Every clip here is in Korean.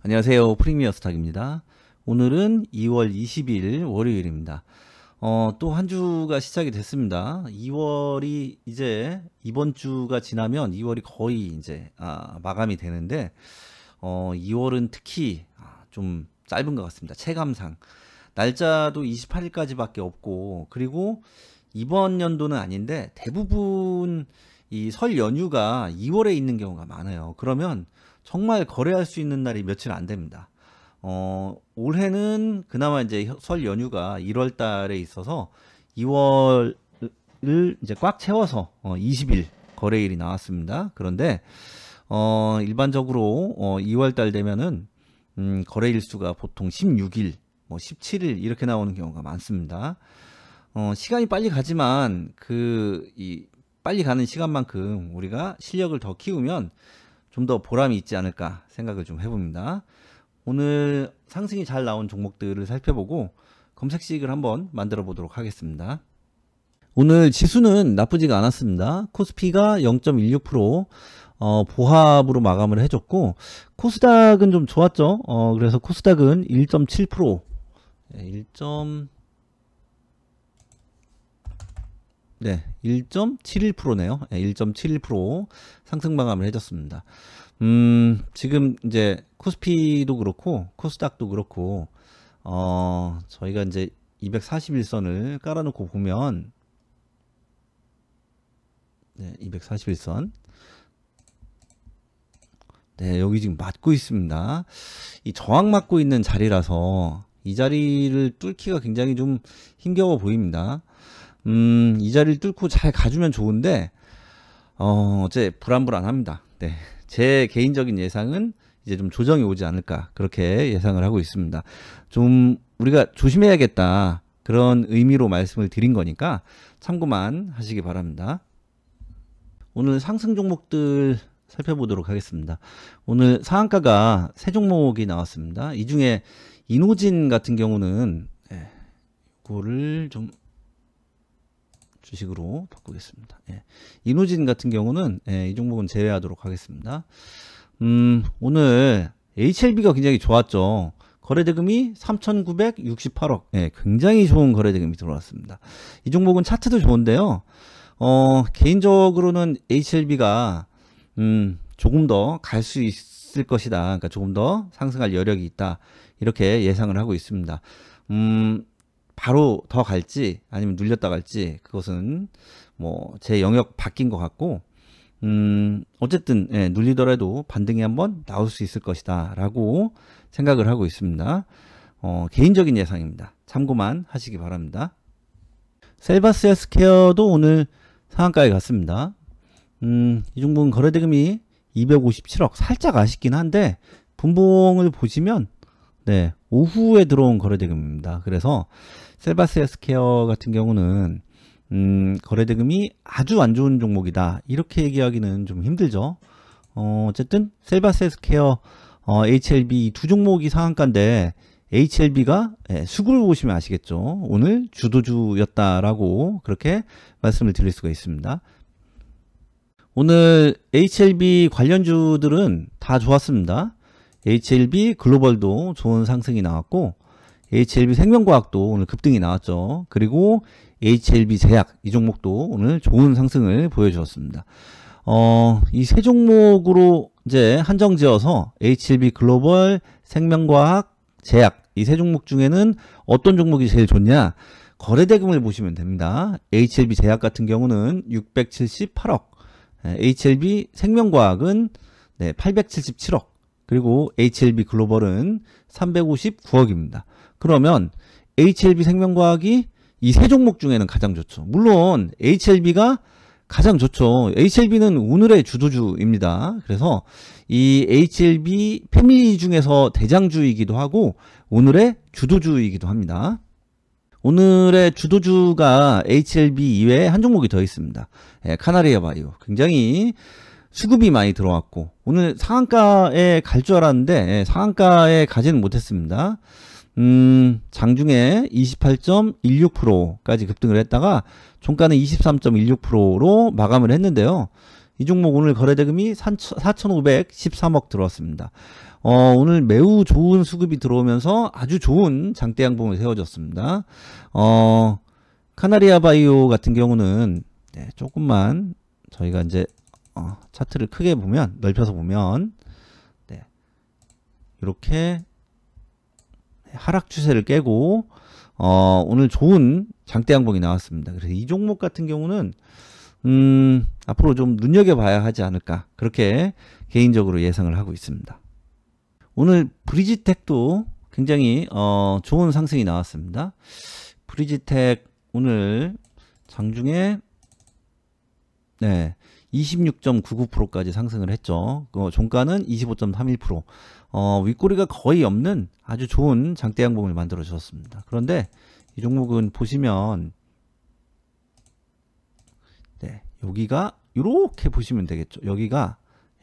안녕하세요. 프리미어 스탁입니다. 오늘은 2월 20일 월요일입니다. 또 한 주가 시작이 됐습니다. 2월이 이제 이번 주가 지나면 2월이 거의 이제 마감이 되는데 2월은 특히 좀 짧은 것 같습니다. 체감상 날짜도 28일까지밖에 없고, 그리고 이번 연도는 아닌데 대부분 이 설 연휴가 2월에 있는 경우가 많아요. 그러면 정말 거래할 수 있는 날이 며칠 안 됩니다. 올해는 그나마 이제 설 연휴가 1월 달에 있어서 2월을 이제 꽉 채워서 20일 거래일이 나왔습니다. 그런데 일반적으로 2월 달 되면은 거래일 수가 보통 16일, 17일 이렇게 나오는 경우가 많습니다. 시간이 빨리 가지만 빨리 가는 시간만큼 우리가 실력을 더 키우면 좀 더 보람이 있지 않을까 생각을 좀 해봅니다. 오늘 상승이 잘 나온 종목들을 살펴보고 검색식을 한번 만들어 보도록 하겠습니다. 오늘 지수는 나쁘지가 않았습니다. 코스피가 0.16% 보합으로 마감을 해줬고, 코스닥은 좀 좋았죠. 그래서 코스닥은 1.7% 1.71%네요. 1.71% 상승 마감을 해줬습니다. 지금 이제 코스피도 그렇고 코스닥도 그렇고 저희가 이제 241선을 깔아놓고 보면 241선 여기 지금 맞고 있습니다. 이 저항 맞고 있는 자리라서 이 자리를 뚫기가 굉장히 좀 힘겨워 보입니다. 이 자리를 뚫고 잘 가주면 좋은데 어째 불안합니다. 제 개인적인 예상은 이제 좀 조정이 오지 않을까 그렇게 예상을 하고 있습니다. 좀 우리가 조심해야겠다 그런 의미로 말씀을 드린 거니까 참고만 하시기 바랍니다. 오늘 상승 종목들 살펴보도록 하겠습니다. 오늘 상한가가 세 종목이 나왔습니다. 이 중에 이노진 같은 경우는 이거를 좀 주식으로 바꾸겠습니다. 이노진 같은 경우는 이 종목은 제외하도록 하겠습니다. 오늘 HLB가 굉장히 좋았죠. 거래대금이 3,968억. 굉장히 좋은 거래대금이 들어왔습니다. 이 종목은 차트도 좋은데요. 개인적으로는 HLB가 조금 더 갈 수 있을 것이다. 그러니까 조금 더 상승할 여력이 있다. 이렇게 예상을 하고 있습니다. 바로 더 갈지 아니면 눌렸다 갈지 그것은 제 영역 바뀐 것 같고, 어쨌든 눌리더라도 반등이 한번 나올 수 있을 것이다 라고 생각을 하고 있습니다. 개인적인 예상입니다. 참고만 하시기 바랍니다. 셀바스 헬스케어도 오늘 상한가에 갔습니다. 이 종목은 거래대금이 257억, 살짝 아쉽긴 한데 분봉을 보시면 오후에 들어온 거래대금입니다. 그래서 셀바스 헬스케어 같은 경우는 거래대금이 아주 안 좋은 종목이다 이렇게 얘기하기는 좀 힘들죠. 어쨌든 셀바스 헬스케어, HLB 두 종목이 상한가인데 HLB가 수급을 보시면 아시겠죠. 오늘 주도주였다라고 그렇게 말씀을 드릴 수가 있습니다. 오늘 HLB 관련주들은 다 좋았습니다. HLB 글로벌도 좋은 상승이 나왔고, HLB 생명과학도 오늘 급등이 나왔죠. 그리고 HLB 제약 이 종목도 오늘 좋은 상승을 보여주었습니다. 이 세 종목으로 이제 한정지어서 HLB 글로벌, 생명과학, 제약 이 세 종목 중에는 어떤 종목이 제일 좋냐? 거래대금을 보시면 됩니다. HLB 제약 같은 경우는 678억, HLB 생명과학은 877억, 그리고 HLB 글로벌은 359억입니다. 그러면 HLB 생명과학이 이 세 종목 중에는 가장 좋죠. 물론 HLB가 가장 좋죠. HLB는 오늘의 주도주입니다. 그래서 이 HLB 패밀리 중에서 대장주이기도 하고 오늘의 주도주이기도 합니다. 오늘의 주도주가 HLB 이외에 한 종목이 더 있습니다. 카나리아 바이오. 굉장히 수급이 많이 들어왔고 오늘 상한가에 갈 줄 알았는데 상한가에 가지는 못했습니다. 장중에 28.16%까지 급등을 했다가 종가는 23.16%로 마감을 했는데요. 이 종목 오늘 거래대금이 4,513억 들어왔습니다. 오늘 매우 좋은 수급이 들어오면서 아주 좋은 장대 양봉을 세워줬습니다. 카나리아 바이오 같은 경우는 네, 조금만 저희가 이제 차트를 크게 보면, 넓혀서 보면 네, 이렇게 하락 추세를 깨고 오늘 좋은 장대 양봉이 나왔습니다. 그래서 이 종목 같은 경우는 앞으로 좀 눈여겨봐야 하지 않을까, 그렇게 개인적으로 예상을 하고 있습니다. 오늘 브리지텍도 굉장히 좋은 상승이 나왔습니다. 브리지텍 오늘 장중에 네, 26.99%까지 상승을 했죠. 종가는 25.31%. 윗꼬리가 거의 없는 아주 좋은 장대 양봉을 만들어 주셨습니다. 그런데 이 종목은 보시면 네, 여기가 이렇게 보시면 되겠죠. 여기가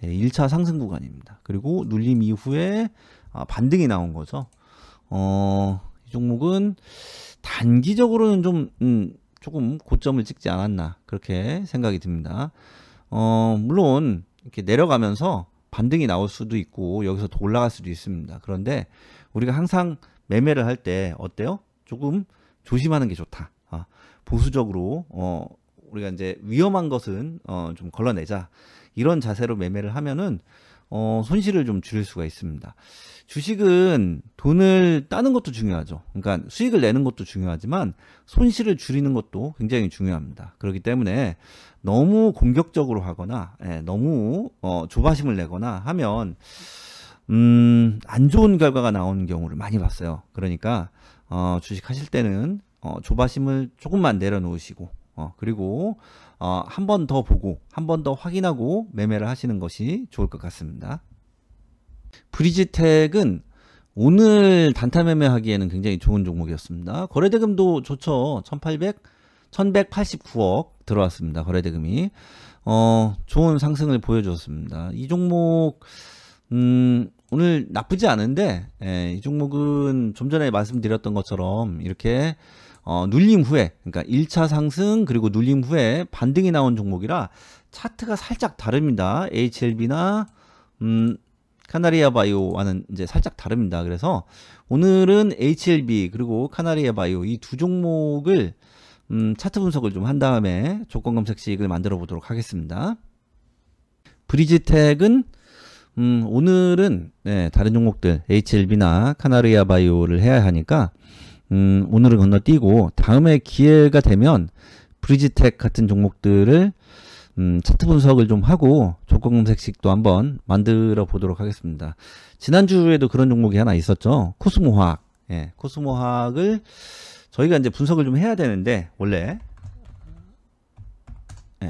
1차 상승 구간입니다. 그리고 눌림 이후에 반등이 나온 거죠. 이 종목은 단기적으로는 좀 조금 고점을 찍지 않았나, 그렇게 생각이 듭니다. 물론 이렇게 내려가면서 반등이 나올 수도 있고 여기서 더 올라갈 수도 있습니다. 그런데 우리가 항상 매매를 할 때 어때요? 조금 조심하는 게 좋다. 보수적으로 우리가 이제 위험한 것은 좀 걸러내자, 이런 자세로 매매를 하면은 손실을 좀 줄일 수가 있습니다. 주식은 돈을 따는 것도 중요하죠. 그러니까 수익을 내는 것도 중요하지만 손실을 줄이는 것도 굉장히 중요합니다. 그렇기 때문에 너무 공격적으로 하거나 너무 조바심을 내거나 하면 안 좋은 결과가 나오는 경우를 많이 봤어요. 그러니까 주식 하실 때는 조바심을 조금만 내려놓으시고 그리고 한 번 더 보고 한 번 더 확인하고 매매를 하시는 것이 좋을 것 같습니다. 브리지텍은 오늘 단타 매매하기에는 굉장히 좋은 종목이었습니다. 거래대금도 좋죠. 1189억 들어왔습니다. 거래대금이 좋은 상승을 보여줬습니다. 이 종목 오늘 나쁘지 않은데 이 종목은 좀 전에 말씀드렸던 것처럼 이렇게 눌림 후에, 그러니까 1차 상승 그리고 눌림 후에 반등이 나온 종목이라 차트가 살짝 다릅니다. HLB나 카나리아 바이오와는 이제 살짝 다릅니다. 그래서 오늘은 HLB 그리고 카나리아 바이오 이 두 종목을 차트 분석을 좀 한 다음에 조건 검색식을 만들어 보도록 하겠습니다. 브리지텍은 오늘은 다른 종목들 HLB나 카나리아 바이오를 해야 하니까 오늘은 건너뛰고 다음에 기회가 되면 브리지텍 같은 종목들을 차트 분석을 좀 하고 조건 검색식도 한번 만들어 보도록 하겠습니다. 지난주에도 그런 종목이 하나 있었죠. 코스모화학. 코스모화학을 저희가 이제 분석을 좀 해야 되는데 원래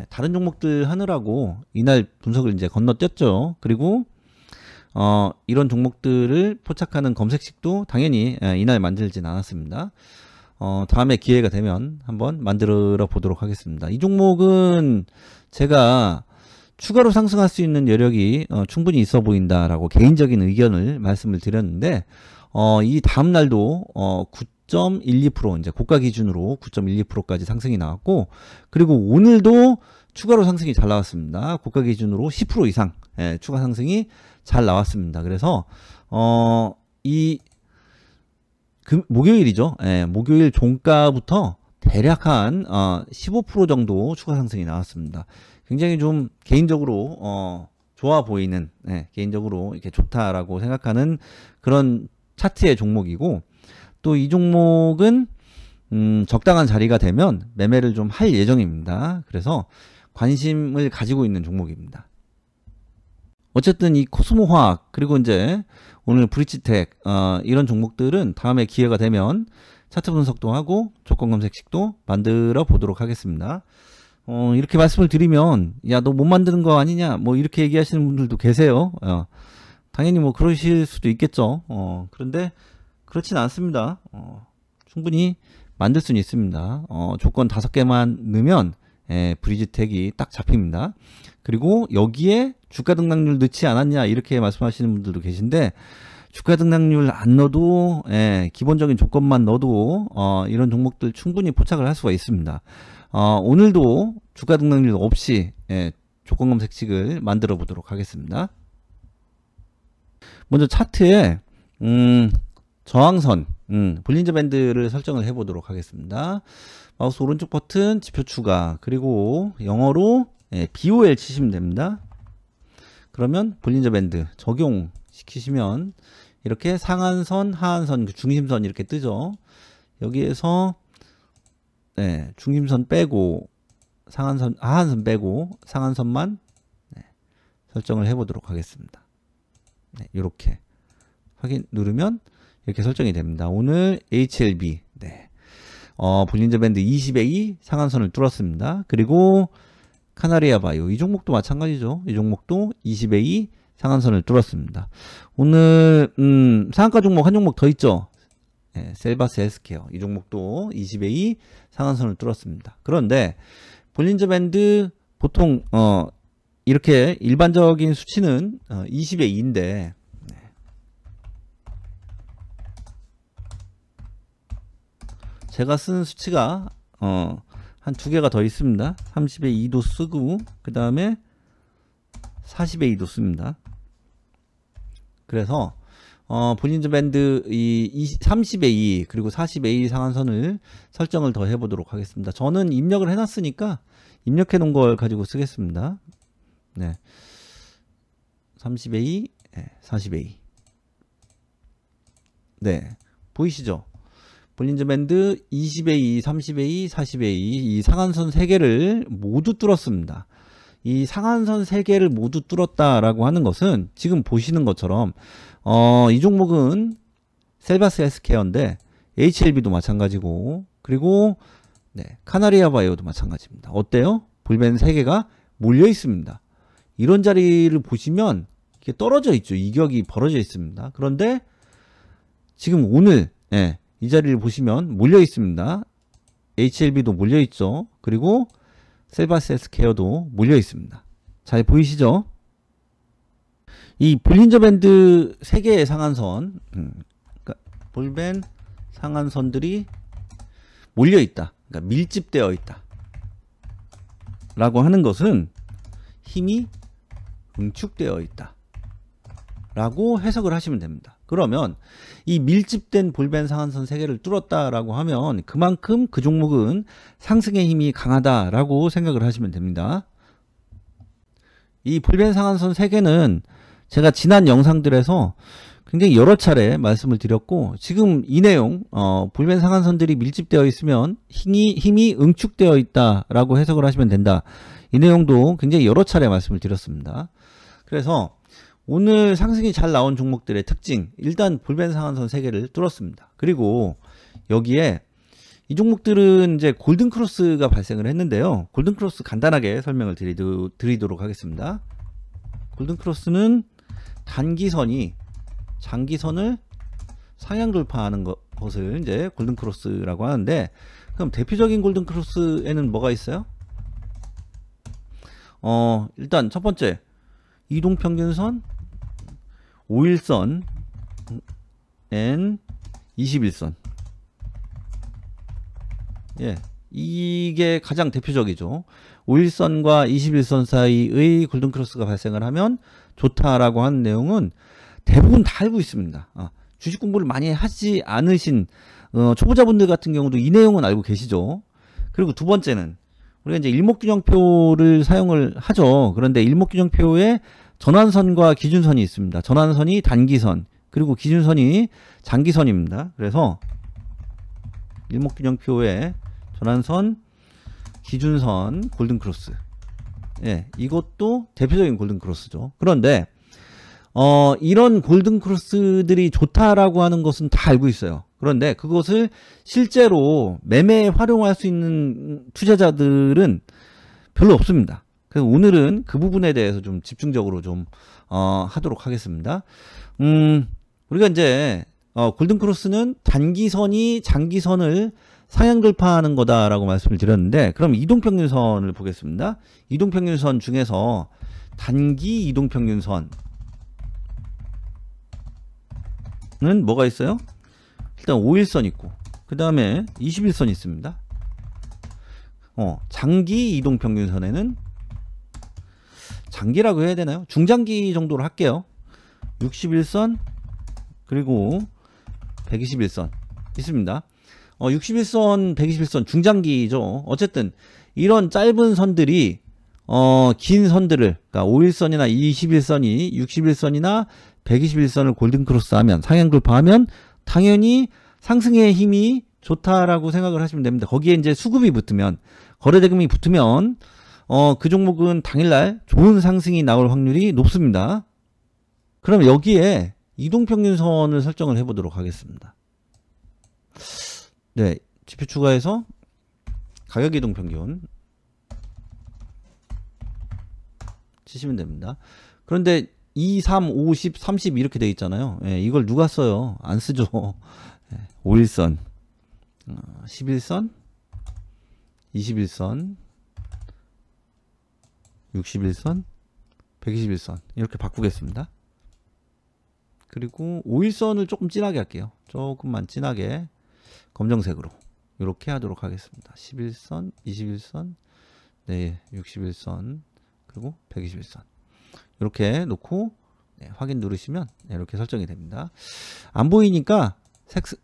다른 종목들 하느라고 이날 분석을 이제 건너뛰었죠. 그리고 이런 종목들을 포착하는 검색식도 당연히 이날 만들진 않았습니다. 다음에 기회가 되면 한번 만들어 보도록 하겠습니다. 이 종목은 제가 추가로 상승할 수 있는 여력이 충분히 있어 보인다라고 개인적인 의견을 말씀을 드렸는데 이 다음날도 9.12% 이제 고가 기준으로 9.12%까지 상승이 나왔고, 그리고 오늘도 추가로 상승이 잘 나왔습니다. 고가 기준으로 10% 이상 추가 상승이 잘 나왔습니다. 그래서 목요일이죠. 목요일 종가부터 대략 한 15% 정도 추가 상승이 나왔습니다. 굉장히 좀 개인적으로 좋아 보이는, 개인적으로 이렇게 좋다라고 생각하는 그런 차트의 종목이고, 또 이 종목은 적당한 자리가 되면 매매를 좀 할 예정입니다. 그래서 관심을 가지고 있는 종목입니다. 어쨌든 이 코스모화학 그리고 이제 오늘 브리지텍 이런 종목들은 다음에 기회가 되면 차트 분석도 하고 조건 검색식도 만들어 보도록 하겠습니다. 이렇게 말씀을 드리면 야, 너 못 만드는 거 아니냐 뭐 이렇게 얘기하시는 분들도 계세요. 당연히 뭐 그러실 수도 있겠죠. 그런데 그렇진 않습니다. 충분히 만들 수는 있습니다. 조건 5개만 넣으면 브리지텍이 딱 잡힙니다. 그리고 여기에 주가 등락률 넣지 않았냐 이렇게 말씀하시는 분들도 계신데, 주가 등락률 안 넣어도 기본적인 조건만 넣어도 이런 종목들 충분히 포착을 할 수가 있습니다. 오늘도 주가 등락률 없이 조건 검색식을 만들어 보도록 하겠습니다. 먼저 차트에 저항선 볼린저 밴드를 설정을 해 보도록 하겠습니다. 마우스 오른쪽 버튼 지표 추가, 그리고 영어로 BOL 치시면 됩니다. 그러면 볼린저 밴드 적용시키시면 이렇게 상한선, 하한선, 중심선 이렇게 뜨죠. 여기에서 중심선 빼고 상한선, 하한선 빼고 상한선만 설정을 해 보도록 하겠습니다. 이렇게 확인 누르면 이렇게 설정이 됩니다. 오늘 HLB 볼린저 밴드 20A 상한선을 뚫었습니다. 그리고 카나리아 바이오 이 종목도 마찬가지죠. 이 종목도 20A 상한선을 뚫었습니다. 오늘 상한가 종목 한 종목 더 있죠. 셀바스 헬스케어 이 종목도 20A 상한선을 뚫었습니다. 그런데 볼린저 밴드 보통 이렇게 일반적인 수치는 20의 2인데 제가 쓴 수치가 한 두 개가 더 있습니다. 30의 2도 쓰고 그 다음에 40의 2도 씁니다. 그래서 볼린저 밴드 이 30의 2 그리고 40의 2 상한선을 설정을 더 해보도록 하겠습니다. 저는 입력을 해놨으니까 입력해 놓은 걸 가지고 쓰겠습니다. 30의 2, 40의 2. 보이시죠? 볼린저 밴드 20의 2, 30의 2, 40의 2 이 상한선 3개를 모두 뚫었습니다. 이 상한선 3개를 모두 뚫었다라고 하는 것은 지금 보시는 것처럼 이 종목은 셀바스 헬스케어인데 HLB도 마찬가지고 그리고 카나리아 바이오도 마찬가지입니다. 어때요? 볼밴 3개가 몰려 있습니다. 이런 자리를 보시면 이게 떨어져 있죠. 이격이 벌어져 있습니다. 그런데 지금 오늘 이 자리를 보시면 몰려 있습니다. HLB도 몰려 있죠. 그리고 셀바스 헬스케어도 몰려 있습니다. 잘 보이시죠? 이 볼린저 밴드 3개의 상한선, 그러니까 볼밴 상한선들이 몰려 있다. 그러니까 밀집되어 있다. 라고 하는 것은 힘이 응축되어 있다. 라고 해석을 하시면 됩니다. 그러면 이 밀집된 볼밴 상한선 3개를 뚫었다라고 하면 그만큼 그 종목은 상승의 힘이 강하다라고 생각을 하시면 됩니다. 이 볼밴 상한선 3개는 제가 지난 영상들에서 굉장히 여러 차례 말씀을 드렸고 지금 이 내용 볼밴 상한선들이 밀집되어 있으면 힘이 응축되어 있다라고 해석을 하시면 된다. 이 내용도 굉장히 여러 차례 말씀을 드렸습니다. 그래서 오늘 상승이 잘 나온 종목들의 특징, 일단 볼밴 상한선 3개를 뚫었습니다. 그리고 여기에 이 종목들은 이제 골든 크로스가 발생을 했는데요. 골든 크로스 간단하게 설명을 드리도록 하겠습니다. 골든 크로스는 단기선이 장기선을 상향 돌파하는 것을 이제 골든 크로스라고 하는데, 그럼 대표적인 골든 크로스에는 뭐가 있어요? 일단 첫 번째 이동평균선, 5일선, N 21선. 이게 가장 대표적이죠. 5일선과 21선 사이의 골든 크로스가 발생을 하면 좋다라고 하는 내용은 대부분 다 알고 있습니다. 주식 공부를 많이 하지 않으신 초보자분들 같은 경우도 이 내용은 알고 계시죠. 그리고 두 번째는 우리가 이제 일목균형표를 사용을 하죠. 그런데 일목균형표에 전환선과 기준선이 있습니다. 전환선이 단기선, 그리고 기준선이 장기선입니다. 그래서 일목균형표에 전환선, 기준선, 골든크로스. 이것도 대표적인 골든크로스죠. 그런데 이런 골든크로스들이 좋다라고 하는 것은 다 알고 있어요. 그런데 그것을 실제로 매매에 활용할 수 있는 투자자들은 별로 없습니다. 그래서 오늘은 그 부분에 대해서 좀 집중적으로 좀 하도록 하겠습니다. 우리가 이제 골든크로스는 단기선이 장기선을 상향 돌파하는 거다라고 말씀을 드렸는데, 그럼 이동평균선을 보겠습니다. 이동평균선 중에서 단기 이동평균선, 뭐가 있어요? 일단 5일선 있고 그 다음에 21선 있습니다. 장기 이동평균선에는 장기라고 해야 되나요? 중장기 정도로 할게요. 61선 그리고 121선 있습니다. 61선, 121선 중장기죠. 어쨌든 이런 짧은 선들이 긴 선들을 그러니까 5일선이나 21선이 61선이나 121선을 골든크로스 하면 상향 돌파하면 당연히 상승의 힘이 좋다라고 생각을 하시면 됩니다. 거기에 이제 수급이 붙으면 거래대금이 붙으면 그 종목은 당일날 좋은 상승이 나올 확률이 높습니다. 그럼 여기에 이동평균선을 설정을 해보도록 하겠습니다. 네, 지표 추가해서 가격이동평균 치시면 됩니다. 그런데 2, 3, 5, 10, 30 이렇게 돼 있잖아요. 예, 이걸 누가 써요? 안 쓰죠. 5일선, 11선, 21선, 61선, 121선 이렇게 바꾸겠습니다. 그리고 5일선을 조금 진하게 할게요. 조금만 진하게 검정색으로 이렇게 하도록 하겠습니다. 11선, 21선, 네, 61선, 그리고 121선 이렇게 놓고 네, 확인 누르시면 네, 이렇게 설정이 됩니다. 안 보이니까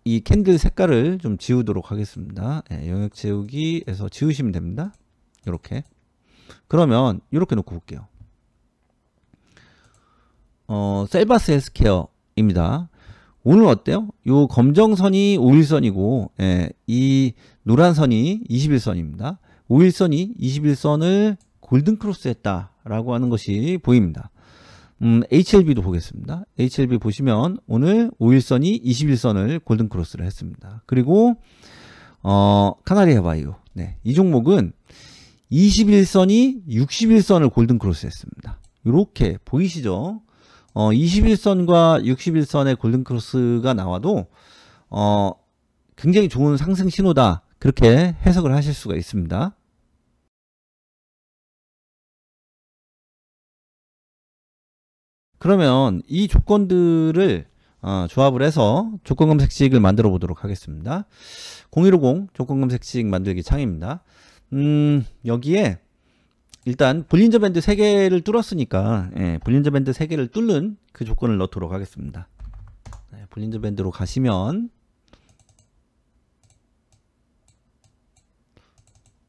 이 캔들 색깔을 좀 지우도록 하겠습니다. 네, 영역 채우기에서 지우시면 됩니다. 이렇게. 그러면 이렇게 놓고 볼게요. 셀바스 헬스케어입니다. 오늘 어때요? 요 검정선이 5일선이고 예, 이 노란선이 21선입니다. 5일선이 21선을 골든크로스 했다라고 하는 것이 보입니다. HLB도 보겠습니다. HLB 보시면 오늘 5일선이 21선을 골든크로스를 했습니다. 그리고 카나리아 바이오 네, 이 종목은 21선이 61선을 골든크로스 했습니다. 이렇게 보이시죠? 21선과 61선의 골든크로스가 나와도 굉장히 좋은 상승 신호다. 그렇게 해석을 하실 수가 있습니다. 그러면 이 조건들을 조합을 해서 조건 검색식을 만들어 보도록 하겠습니다. 0150 조건 검색식 만들기 창입니다. 여기에 일단 볼린저 밴드 3개를 뚫었으니까 예, 볼린저 밴드 3개를 뚫는 그 조건을 넣도록 하겠습니다. 네, 볼린저 밴드로 가시면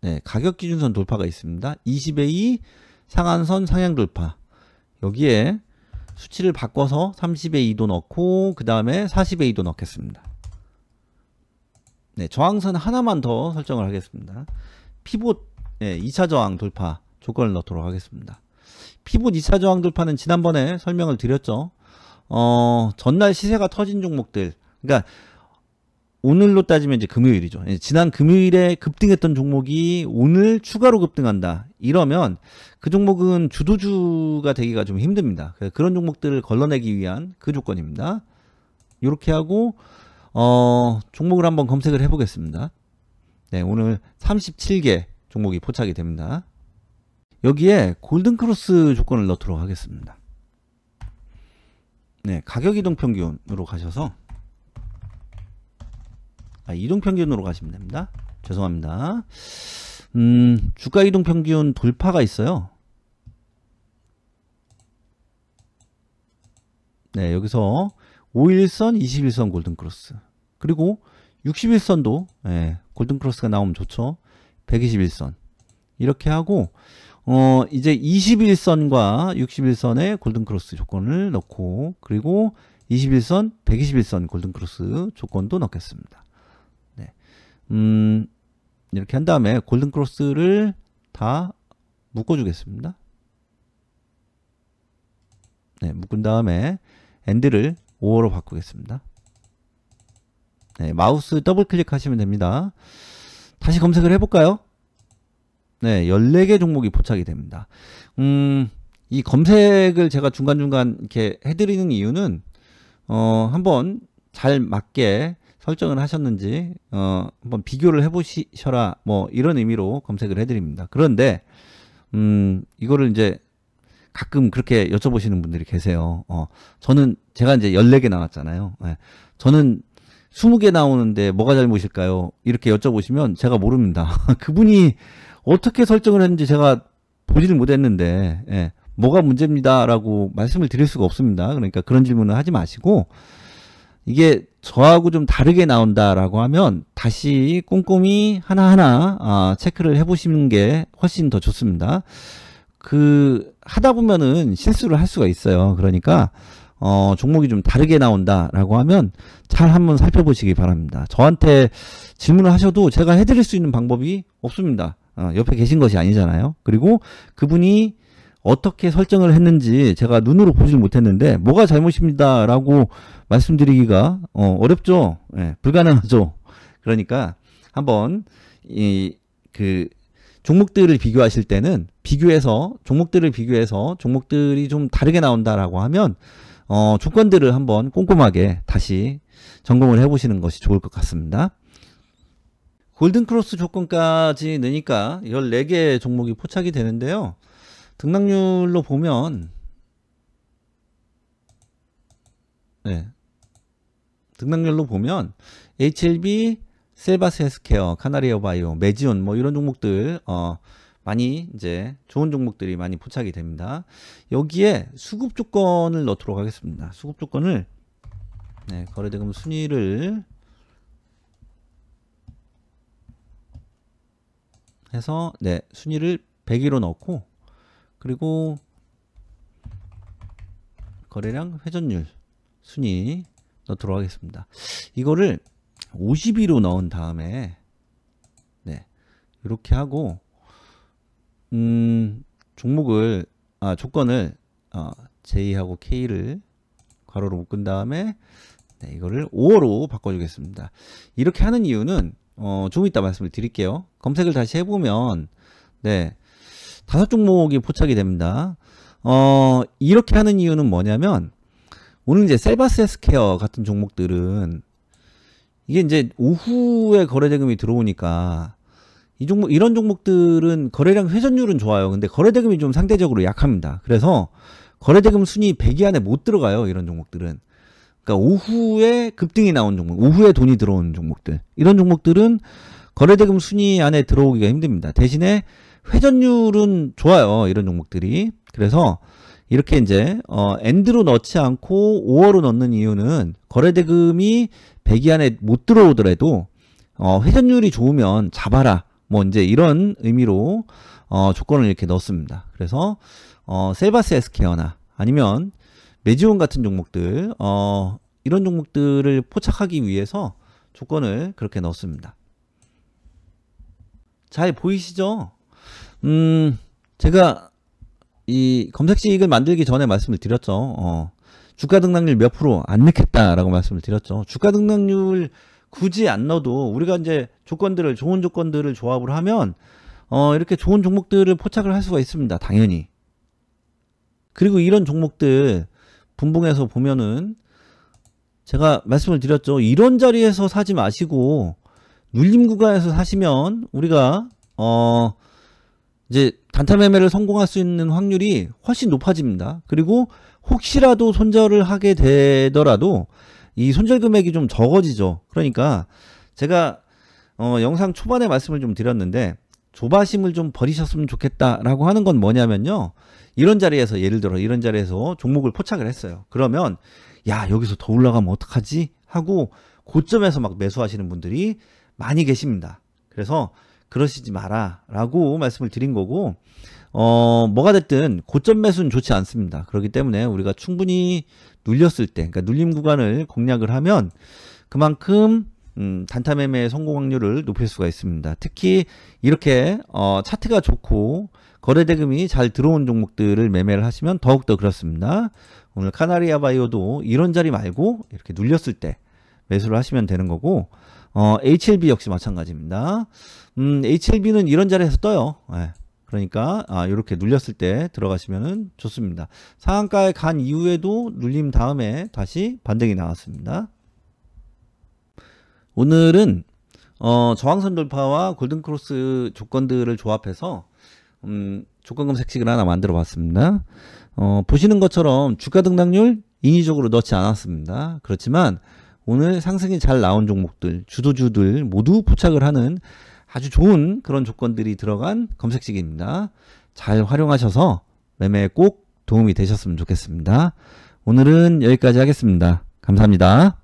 네, 가격 기준선 돌파가 있습니다. 20의 2 상한선 상향 돌파. 여기에 수치를 바꿔서 30의 2도 넣고 그 다음에 40의 2도 넣겠습니다. 네, 저항선 하나만 더 설정을 하겠습니다. 피봇 네, 2차 저항 돌파 조건을 넣도록 하겠습니다. 피봇 2차 저항 돌파는 지난번에 설명을 드렸죠. 전날 시세가 터진 종목들, 그러니까 오늘로 따지면 이제 금요일이죠. 지난 금요일에 급등했던 종목이 오늘 추가로 급등한다. 이러면 그 종목은 주도주가 되기가 좀 힘듭니다. 그런 종목들을 걸러내기 위한 그 조건입니다. 이렇게 하고 종목을 한번 검색을 해보겠습니다. 네, 오늘 37개 종목이 포착이 됩니다. 여기에 골든크로스 조건을 넣도록 하겠습니다. 네, 가격 이동평균으로 가셔서 이동평균으로 가시면 됩니다. 죄송합니다. 주가 이동평균 돌파가 있어요. 네, 여기서 5일선, 21선 골든크로스 그리고 61선도 네, 골든크로스가 나오면 좋죠. 121선 이렇게 하고 이제 21선과 61선의 골든크로스 조건을 넣고 그리고 21선, 121선 골든크로스 조건도 넣겠습니다. 네. 이렇게 한 다음에 골든크로스를 다 묶어주겠습니다. 네, 묶은 다음에 엔드를 5호로 바꾸겠습니다. 네, 마우스 더블 클릭하시면 됩니다. 다시 검색을 해볼까요? 네, 14개 종목이 포착이 됩니다. 이 검색을 제가 중간중간 이렇게 해드리는 이유는 한번 잘 맞게 설정을 하셨는지 한번 비교를 해보시셔라 뭐 이런 의미로 검색을 해드립니다. 그런데 이거를 이제 가끔 그렇게 여쭤보시는 분들이 계세요. 저는 제가 이제 14개 나왔잖아요. 예. 저는 20개 나오는데 뭐가 잘못일까요? 이렇게 여쭤보시면 제가 모릅니다. 그분이 어떻게 설정을 했는지 제가 보지를 못했는데, 예. 뭐가 문제입니다라고 말씀을 드릴 수가 없습니다. 그러니까 그런 질문을 하지 마시고, 이게 저하고 좀 다르게 나온다라고 하면 다시 꼼꼼히 하나하나 체크를 해보시는 게 훨씬 더 좋습니다. 하다 보면은 실수를 할 수가 있어요. 그러니까 종목이 좀 다르게 나온다라고 하면 잘 한번 살펴보시기 바랍니다. 저한테 질문을 하셔도 제가 해드릴 수 있는 방법이 없습니다. 옆에 계신 것이 아니잖아요. 그리고 그분이 어떻게 설정을 했는지 제가 눈으로 보질 못했는데 뭐가 잘못입니다 라고 말씀드리기가 어렵죠. 예, 불가능하죠. 그러니까 한번 종목들을 비교하실 때는 종목들을 비교해서 종목들이 좀 다르게 나온다라고 하면 조건들을 한번 꼼꼼하게 다시 점검을 해보시는 것이 좋을 것 같습니다. 골든크로스 조건까지 넣으니까 14개 종목이 포착이 되는데요. 등락률로 보면 HLB, 셀바스 헬스케어, 카나리아 바이오, 메지온 뭐 이런 종목들 많이 이제 좋은 종목들이 많이 포착이 됩니다. 여기에 수급 조건을 넣도록 하겠습니다. 수급 조건을 거래대금 순위를 해서 순위를 100위로 넣고, 그리고 거래량 회전율 순위 넣도록 하겠습니다. 이거를 50위로 넣은 다음에 이렇게 하고 조건을 J하고 K를 괄호로 묶은 다음에 이거를 5호로 바꿔주겠습니다. 이렇게 하는 이유는 좀 이따 말씀을 드릴게요. 검색을 다시 해보면 5종목이 포착이 됩니다. 이렇게 하는 이유는 뭐냐면, 오늘 이제 셀바스 헬스케어 같은 종목들은 이게 이제 오후에 거래대금이 들어오니까 이런 종목들은 거래량 회전율은 좋아요. 근데 거래대금이 좀 상대적으로 약합니다. 그래서 거래대금 순위 100위 안에 못 들어가요. 이런 종목들은. 그러니까 오후에 급등이 나온 종목, 오후에 돈이 들어오는 종목들, 이런 종목들은 거래대금 순위 안에 들어오기가 힘듭니다. 대신에 회전율은 좋아요. 이런 종목들이. 그래서 이렇게 이제 엔드로 넣지 않고 5월로 넣는 이유는 거래대금이 100위 안에 못 들어오더라도 회전율이 좋으면 잡아라, 뭐 이제 이런 의미로 조건을 이렇게 넣습니다. 그래서 셀바스 헬스케어나 아니면 메지온 같은 종목들, 이런 종목들을 포착하기 위해서 조건을 그렇게 넣습니다. 잘 보이시죠? 제가 이 검색식을 만들기 전에 말씀을 드렸죠. 주가 등락률 몇 프로 안 넣겠다라고 말씀을 드렸죠. 주가 등락률 굳이 안 넣어도 우리가 이제 좋은 조건들을 조합을 하면 이렇게 좋은 종목들을 포착을 할 수가 있습니다. 당연히. 그리고 이런 종목들 분봉에서 보면은 제가 말씀을 드렸죠. 이런 자리에서 사지 마시고 눌림 구간에서 사시면 우리가 이제 단타 매매를 성공할 수 있는 확률이 훨씬 높아집니다. 그리고 혹시라도 손절을 하게 되더라도 이 손절 금액이 좀 적어지죠. 그러니까 제가 영상 초반에 말씀을 좀 드렸는데, 조바심을 좀 버리셨으면 좋겠다라고 하는 건 뭐냐면요, 이런 자리에서, 예를 들어 이런 자리에서 종목을 포착을 했어요. 그러면 야, 여기서 더 올라가면 어떡하지 하고 고점에서 막 매수하시는 분들이 많이 계십니다. 그래서 그러시지 마라 라고 말씀을 드린 거고, 뭐가 됐든 고점 매수는 좋지 않습니다. 그렇기 때문에 우리가 충분히 눌렸을 때, 그러니까 눌림 구간을 공략을 하면 그만큼 단타 매매의 성공 확률을 높일 수가 있습니다. 특히 이렇게 차트가 좋고 거래대금이 잘 들어온 종목들을 매매를 하시면 더욱더 그렇습니다. 오늘 카나리아 바이오도 이런 자리 말고 이렇게 눌렸을 때 매수를 하시면 되는 거고, HLB 역시 마찬가지입니다. HLB는 이런 자리에서 떠요. 그러니까 이렇게 눌렸을 때 들어가시면 좋습니다. 상한가에 간 이후에도 눌림 다음에 다시 반등이 나왔습니다. 오늘은 저항선 돌파와 골든크로스 조건들을 조합해서 조건 검색식을 하나 만들어 봤습니다. 보시는 것처럼 주가 등락률 인위적으로 넣지 않았습니다. 그렇지만 오늘 상승이 잘 나온 종목들, 주도주들 모두 포착을 하는 아주 좋은 그런 조건들이 들어간 검색식입니다. 잘 활용하셔서 매매에 꼭 도움이 되셨으면 좋겠습니다. 오늘은 여기까지 하겠습니다. 감사합니다.